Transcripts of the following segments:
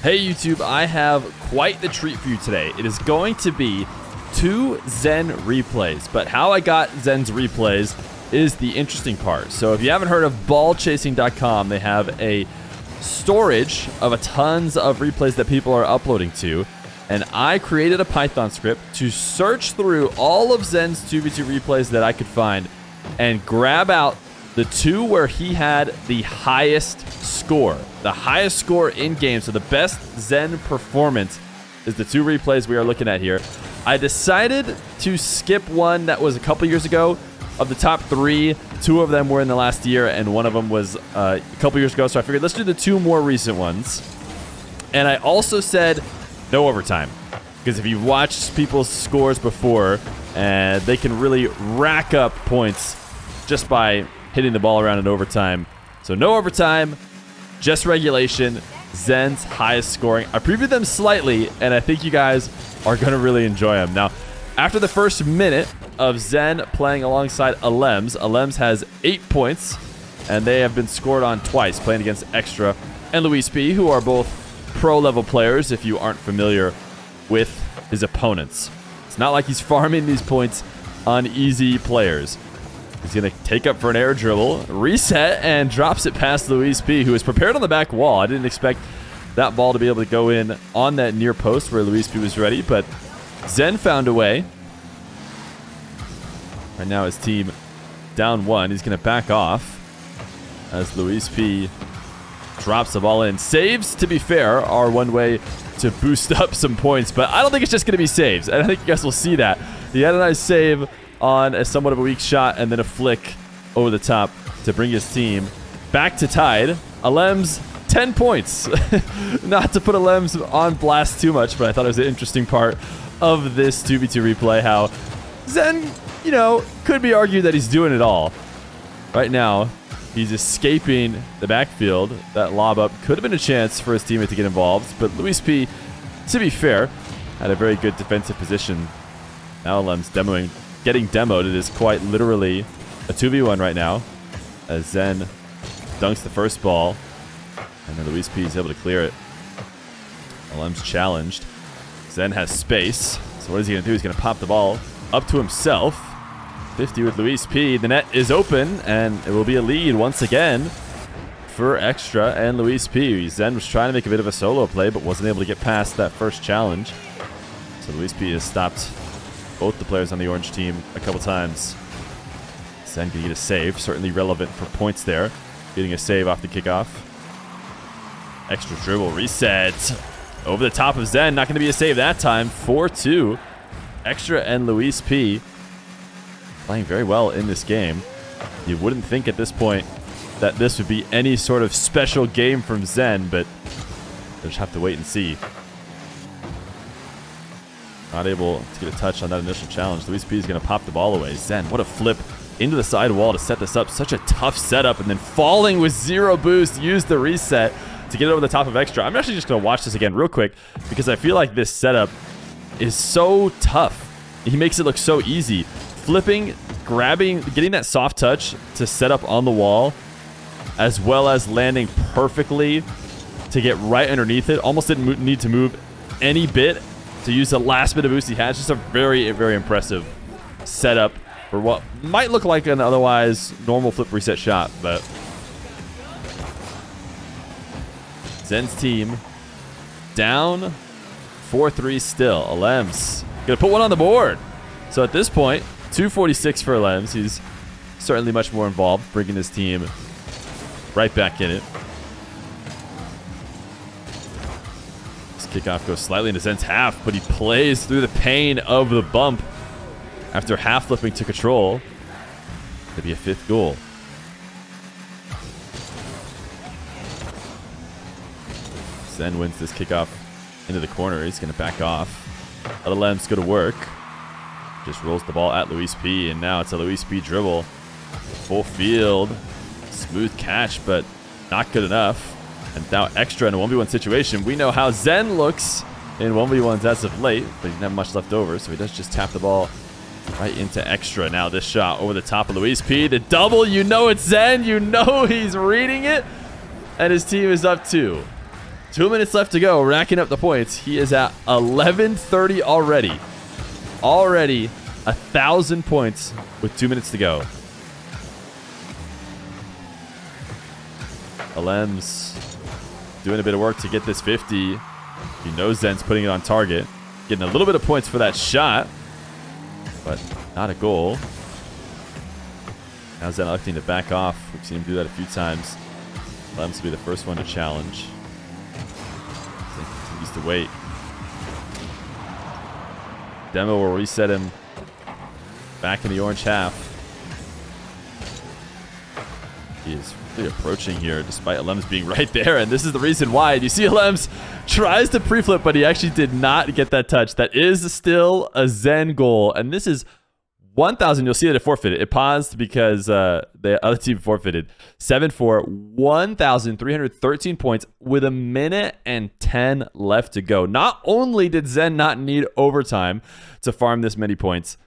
Hey YouTube, I have quite the treat for you today. It is going to be 2 Zen replays, but how I got Zen's replays is the interesting part. So if you haven't heard of ballchasing.com, they have a storage of a tons of replays that people are uploading to, and I created a Python script to search through all of Zen's 2v2 replays that I could find and grab out the 2 where he had the highest score. The highest score in game. So the best Zen performance is the 2 replays we are looking at here. I decided to skip one that was a couple years ago. Of the top 3, 2 of them were in the last year, and one of them was a couple years ago. So I figured let's do the 2 more recent ones. And I also said no overtime, because if you've watched people's scores before, they can really rack up points just by hitting the ball around in overtime. So no overtime, just regulation. Zen's highest scoring. I previewed them slightly, and I think you guys are going to really enjoy them. Now, after the first minute of Zen playing alongside Alems has 8 points, and they have been scored on twice, playing against Extra and Luis P, who are both pro-level players if you aren't familiar with his opponents. It's not like he's farming these points on easy players. He's going to take up for an air dribble, reset, and drops it past Luis P, who is prepared on the back wall. I didn't expect that ball to be able to go in on that near post where Luis P was ready, but Zen found a way. Right now his team down 1. He's going to back off as Luis P drops the ball in. Saves, to be fair, are one way to boost up some points, but I don't think it's just going to be saves. And I think you guys will see that. He had a nice save on a somewhat of a weak shot, and then a flick over the top to bring his team back to tied. Alems, 10 points. Not to put Alems on blast too much, but I thought it was an interesting part of this 2v2 replay, how Zen, you know, could be argued that he's doing it all. Right now, he's escaping the backfield. That lob up could have been a chance for his teammate to get involved, but Luis P, to be fair, had a very good defensive position. Now Alems getting demoed. It is quite literally a 2v1 right now, as Zen dunks the first ball, and then Luis P is able to clear it. Alems challenged. Zen has space, so what is he going to do? He's going to pop the ball up to himself. 50 with Luis P. The net is open, and it will be a lead once again for Extra and Luis P. Zen was trying to make a bit of a solo play, but wasn't able to get past that first challenge. So Luis P has stopped both the players on the orange team a couple times. Zen can get a save, certainly relevant for points there. Getting a save off the kickoff. Extra dribble, reset. Over the top of Zen, not going to be a save that time. 4-2. Extra and Luis P playing very well in this game. You wouldn't think at this point that this would be any sort of special game from Zen, but you'll just have to wait and see. Not able to get a touch on that initial challenge. Luis P is going to pop the ball away. Zen, what a flip into the side wall to set this up. Such a tough setup, and then falling with 0 boost. Use the reset to get it over the top of Extra. I'm actually just going to watch this again real quick because I feel like this setup is so tough. He makes it look so easy. Flipping, grabbing, getting that soft touch to set up on the wall, as well as landing perfectly to get right underneath it. Almost didn't need to move any bit to use the last bit of boost he had. Just a very, very impressive setup for what might look like an otherwise normal flip reset shot, but Zen's team down 4-3 still. Alems gonna put one on the board. So at this point, 246 for Alems. He's certainly much more involved, bringing his team right back in it. This kickoff goes slightly into Zen's half, but he plays through the pain of the bump after half flipping to control. To be a 5th goal. Zen wins this kickoff into the corner. He's going to back off. Let Alems go to work. Just rolls the ball at Luis P, and now it's a Luis P dribble. Full field. Smooth catch, but not good enough. And now Extra in a 1v1 situation. We know how Zen looks in 1v1s as of late, but he didn't have much left over, so he does just tap the ball right into Extra. Now this shot over the top of Luis P. The double, you know it's Zen. You know he's reading it. And his team is up 2. 2 minutes left to go, racking up the points. He is at 1130 already. Already 1,000 points with 2 minutes to go. Alems doing a bit of work to get this 50. He knows Zen's putting it on target. Getting a little bit of points for that shot, but not a goal. Now Zen electing to back off. We've seen him do that a few times. Alems will be the first one to challenge. Zen continues to wait. Demo will reset him back in the orange half. He is really approaching here despite Alems being right there, and this is the reason why. You see Alems tries to pre-flip, but he actually did not get that touch. That is still a Zen goal, and this is 1,000. You'll see that it forfeited. It paused because the other team forfeited. 7-4, 1,313 points with 1:10 left to go. Not only did Zen not need overtime to farm this many points,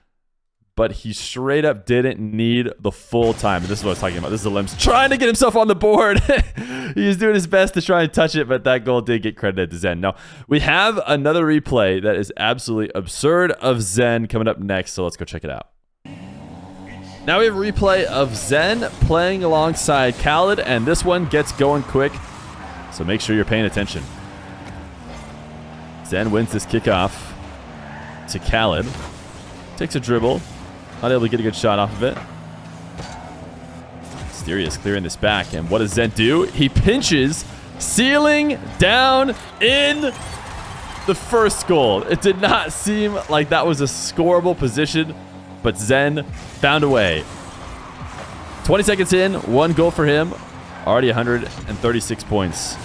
but he straight up didn't need the full time. And this is what I was talking about. This is Alems trying to get himself on the board. He's doing his best to try and touch it, but that goal did get credited to Zen. Now, we have another replay that is absolutely absurd of Zen coming up next, so let's go check it out. Now we have a replay of Zen playing alongside Khaled, and this one gets going quick, so make sure you're paying attention. Zen wins this kickoff to Khaled. Takes a dribble. Not able to get a good shot off of it. Mysterious clearing this back. And what does Zen do? He pinches, sealing down in the first goal. It did not seem like that was a scoreable position, but Zen found a way. 20 seconds in, 1 goal for him. Already 136 points.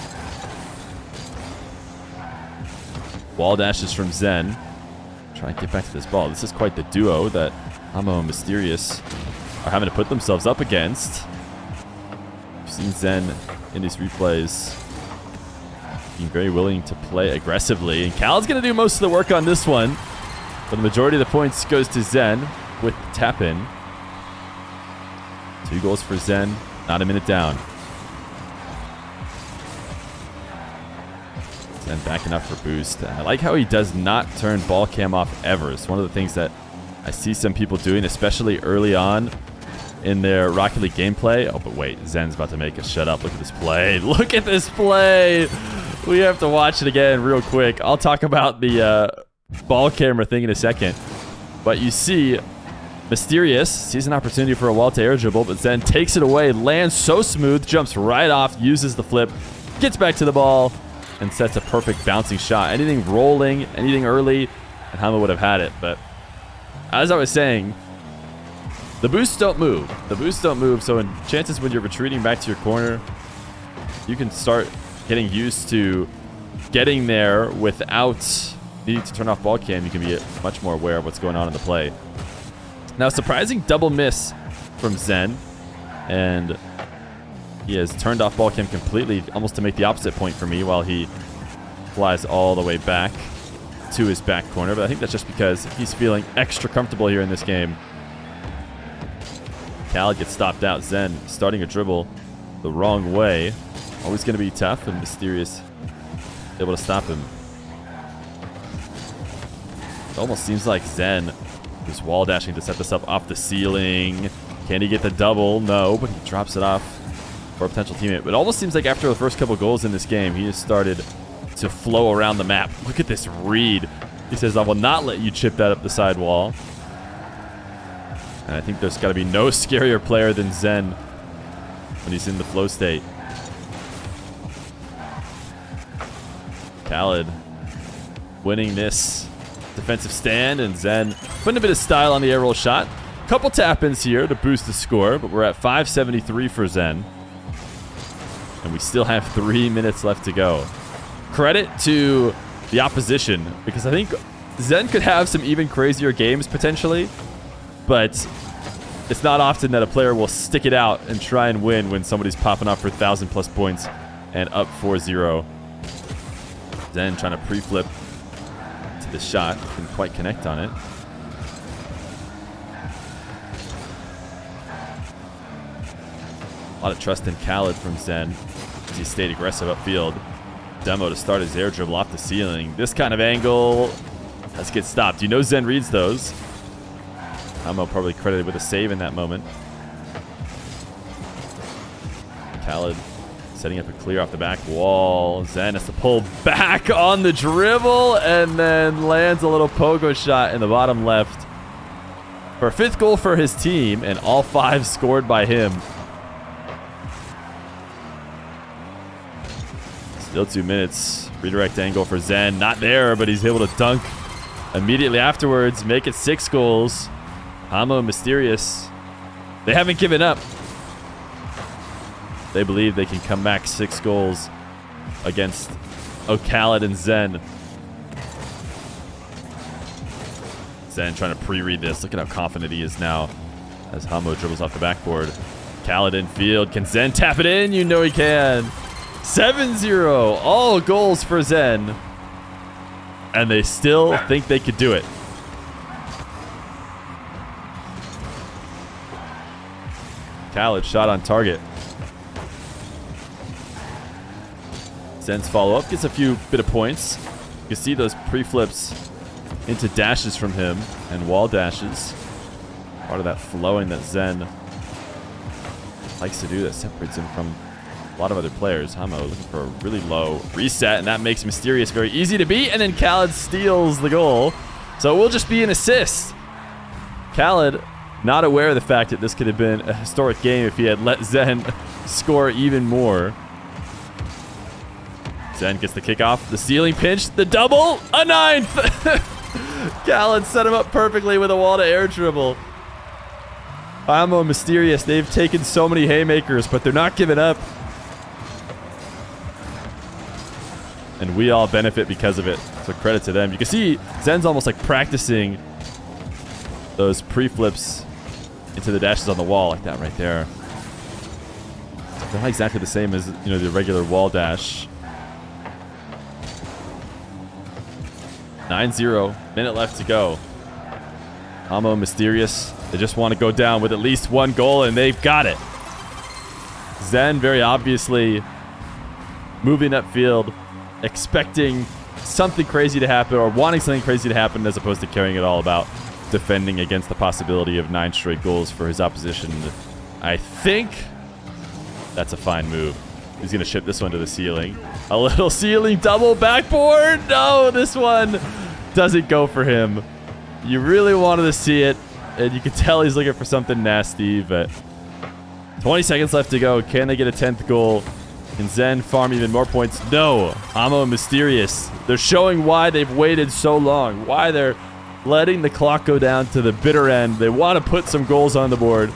Wall dashes from Zen. Try and get back to this ball. This is quite the duo that Amo and Mysterious are having to put themselves up against. We've seen Zen in these replays being very willing to play aggressively. And Cal's going to do most of the work on this one. But the majority of the points goes to Zen with the tap-in. 2 goals for Zen. Not a minute down. Zen backing up for boost. I like how he does not turn ball cam off ever. It's one of the things that I see some people doing, especially early on in their Rocket League gameplay. Oh, but wait. Zen's about to make a shut up. Look at this play. Look at this play. We have to watch it again real quick. I'll talk about the ball camera thing in a second. But you see Mysterious sees an opportunity for a wall to air dribble, but Zen takes it away, lands so smooth, jumps right off, uses the flip, gets back to the ball, and sets a perfect bouncing shot. Anything rolling, anything early, and Hama would have had it. But as I was saying, the boosts don't move. The boosts don't move, so in chances when you're retreating back to your corner, you can start getting used to getting there without needing to turn off ball cam. You can be much more aware of what's going on in the play. Now, surprising double miss from Zen, and he has turned off ball cam completely, almost to make the opposite point for me, while he flies all the way back to his back corner. But I think that's just because he's feeling extra comfortable here in this game. Khaled gets stopped out. Zen starting a dribble the wrong way. Always going to be tough, and Mysterious able to stop him. It almost seems like Zen is wall dashing to set this up off the ceiling. Can he get the double? No, but he drops it off for a potential teammate. But it almost seems like after the first couple goals in this game, he has started to flow around the map. Look at this read. He says, I will not let you chip that up the side wall. And I think there's got to be no scarier player than Zen when he's in the flow state. Khaled winning this defensive stand, and Zen putting a bit of style on the air roll shot. Couple tap-ins here to boost the score, but we're at 573 for Zen. And we still have 3 minutes left to go. Credit to the opposition, because I think Zen could have some even crazier games potentially, but it's not often that a player will stick it out and try and win when somebody's popping off for 1,000+ points and up 4-0. Zen trying to pre-flip to the shot. Couldn't quite connect on it. A lot of trust in Khaled from Zen as he stayed aggressive upfield. demo to start his air dribble off the ceiling. This kind of angle has to get stopped. You know Zen reads those. Hamo probably credited with a save in that moment. Khaled setting up a clear off the back wall. Zen has to pull back on the dribble and then lands a little pogo shot in the bottom left for a 5th goal for his team, and all 5 scored by him. Still 2 minutes. Redirect angle for Zen. Not there, but he's able to dunk immediately afterwards. Make it 6 goals. Hamo and Mysterious, they haven't given up. They believe they can come back 6 goals against Khaled and Zen. Zen trying to pre-read this. Look at how confident he is now as Hamo dribbles off the backboard. Khaled in field. Can Zen tap it in? You know he can. 7-0. All goals for Zen. And they still think they could do it. Khaled shot on target. Zen's follow-up gets a few bit of points. You can see those pre-flips into dashes from him and wall dashes. Part of that flowing that Zen likes to do that separates him from a lot of other players. Hamo looking for a really low reset, and that makes Mysterious very easy to beat, and then Khaled steals the goal. So it will just be an assist. Khaled not aware of the fact that this could have been a historic game if he had let Zen score even more. Zen gets the kickoff, the ceiling pinch, the double, a 9th! Khaled set him up perfectly with a wall-to-air dribble. Hamo and Mysterious, they've taken so many haymakers, but they're not giving up. And we all benefit because of it, so credit to them. You can see Zen's almost like practicing those pre-flips into the dashes on the wall like that right there. They're not exactly the same as, you know, the regular wall dash. 9-0, minute left to go. Hamo Mysterious, they just want to go down with at least 1 goal, and they've got it. Zen very obviously moving upfield, expecting something crazy to happen or wanting something crazy to happen as opposed to caring at all about defending against the possibility of 9 straight goals for his opposition. I think that's a fine move. He's going to ship this one to the ceiling. A little ceiling double backboard. No, this one doesn't go for him. You really wanted to see it, and you could tell he's looking for something nasty, but 20 seconds left to go. Can they get a 10th goal? Can Zen farm even more points? No. Hamo and Mysterious, they're showing why they've waited so long, why they're letting the clock go down to the bitter end. They want to put some goals on the board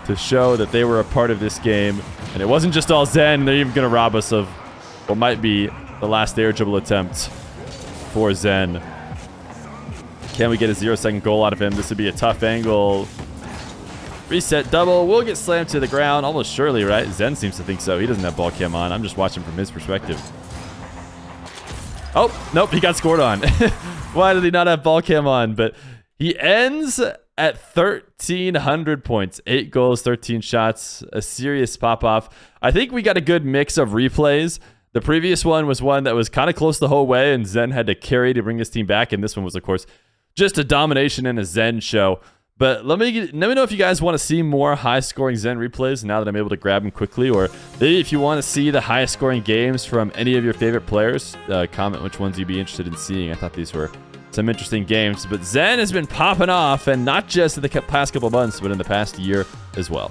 to show that they were a part of this game. And it wasn't just all Zen. They're even going to rob us of what might be the last air dribble attempt for Zen. Can we get a 0-second goal out of him? This would be a tough angle. Reset double. We'll get slammed to the ground almost surely, right? Zen seems to think so. He doesn't have ball cam on. I'm just watching from his perspective. Oh, nope. He got scored on. Why did he not have ball cam on? But he ends at 1,300 points. 8 goals, 13 shots. A serious pop-off. I think we got a good mix of replays. The previous one was one that was kind of close the whole way, and Zen had to carry to bring his team back. And this one was, of course, just a domination and a Zen show. But let me know if you guys want to see more high-scoring Zen replays now that I'm able to grab them quickly. Or maybe if you want to see the highest-scoring games from any of your favorite players, comment which ones you'd be interested in seeing. I thought these were some interesting games. But Zen has been popping off, and not just in the past couple months, but in the past year as well.